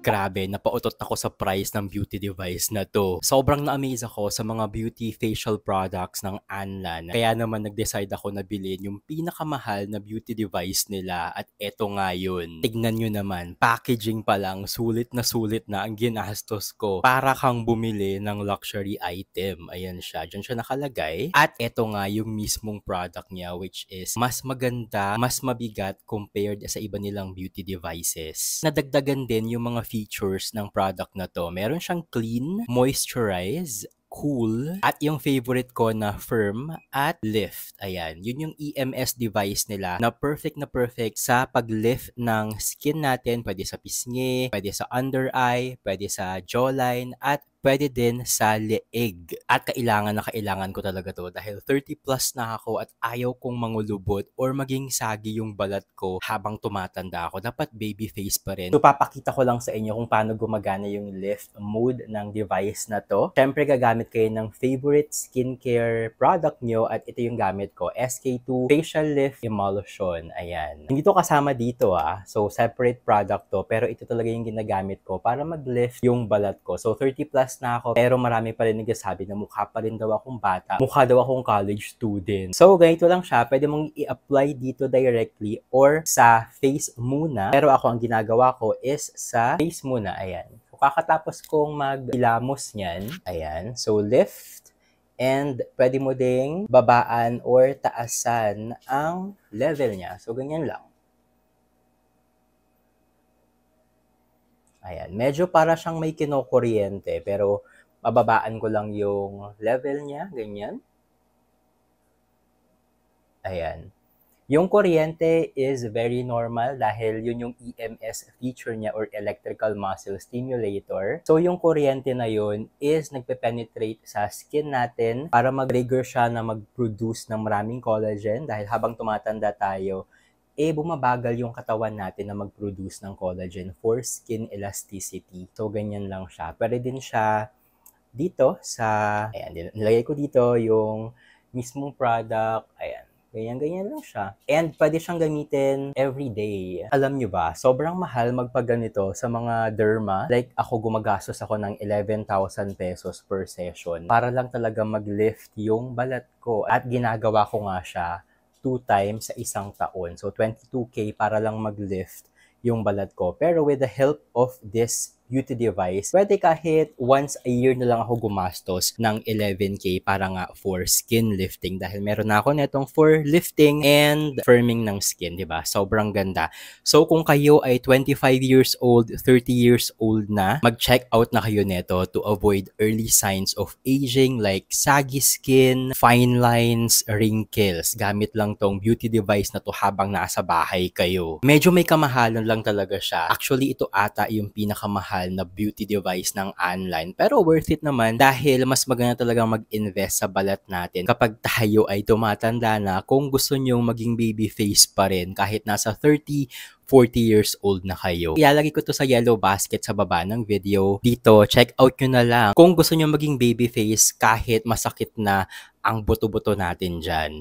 Grabe, napautot ako sa price ng beauty device na 'to. Sobrang na-amaze ako sa mga beauty facial products ng Anlan. Kaya naman nag-decide ako na bilhin yung pinakamahal na beauty device nila at eto nga yun. Tignan nyo naman, packaging pa lang, sulit na ang ginastos ko para kang bumili ng luxury item. Ayan siya, dyan siya nakalagay. At eto nga yung mismong product niya, which is mas maganda, mas mabigat compared sa iba nilang beauty devices. Nadagdagan din yung mga features ng product na to. Meron siyang clean, moisturize, cool, at yung favorite ko na firm at lift. Ayan, yun yung EMS device nila na perfect sa pag-lift ng skin natin. Pwede sa pisngi, pwede sa under eye, pwede sa jawline, at pwede din sa leeg. At kailangan ko talaga to dahil 30 plus na ako at ayaw kong mangulubot or maging sagi yung balat ko habang tumatanda ako. Dapat baby face pa rin. So papakita ko lang sa inyo kung paano gumagana yung lift mode ng device na to. Siyempre gagamit kayo ng favorite skincare product nyo at ito yung gamit ko, SK-II Facial Lift Emulsion. Ayan. Hindi to kasama dito So separate product to pero ito talaga yung ginagamit ko para mag-lift yung balat ko. So 30 plus na ako pero marami pa rin nagsasabi na mukha pa rin daw akong bata. Mukha daw akong college student. So ganito lang siya. Pwede mong i-apply dito directly or sa face muna. Pero ako ang ginagawa ko is sa face muna. Ayan. So kakatapos kong mag-ilamos niyan. Ayan. So lift. And pwede mo ding babaan or taasan ang level niya. So ganyan lang. Ayan, medyo para siyang may kinokuryente pero bababaan ko lang yung level niya, ganyan. Ayan. Yung kuryente is very normal dahil yun yung EMS feature niya or electrical muscle stimulator. So yung kuryente na yun is nagpe-penetrate sa skin natin para mag-trigger siya na mag-produce ng maraming collagen dahil habang tumatanda tayo, bumabagal yung katawan natin na mag-produce ng collagen for skin elasticity. So, ganyan lang siya. Pwede din siya dito sa, ayan, nilagay ko dito yung mismong product, ayan. Ganyan lang siya. And pwede siyang gamitin every day. Alam nyo ba, sobrang mahal magpaganito sa mga derma. Like ako, gumagastos ako ng 11,000 pesos per session para lang talaga mag-lift yung balat ko. At ginagawa ko nga siya 2 times sa isang taon. So, 22K para lang mag-lift yung balat ko. Pero with the help of this beauty device, pwede kahit once a year na lang ako gumastos ng 11K para nga for skin lifting. Dahil meron na ako netong for lifting and firming ng skin, di ba? Sobrang ganda. So, kung kayo ay 25 years old, 30 years old na, mag-check out na kayo neto to avoid early signs of aging like saggy skin, fine lines, wrinkles. Gamit lang tong beauty device na to habang nasa bahay kayo. Medyo may kamahalan lang talaga siya. Actually, ito ata yung pinakamahal na beauty device ng Anlan. Pero worth it naman dahil mas maganda talagang mag-invest sa balat natin kapag tayo ay tumatanda na kung gusto nyong maging baby face pa rin kahit nasa 30, 40 years old na kayo. Ilalagay ko to sa yellow basket sa baba ng video. Dito, check out nyo na lang kung gusto nyo maging baby face kahit masakit na ang buto-buto natin dyan.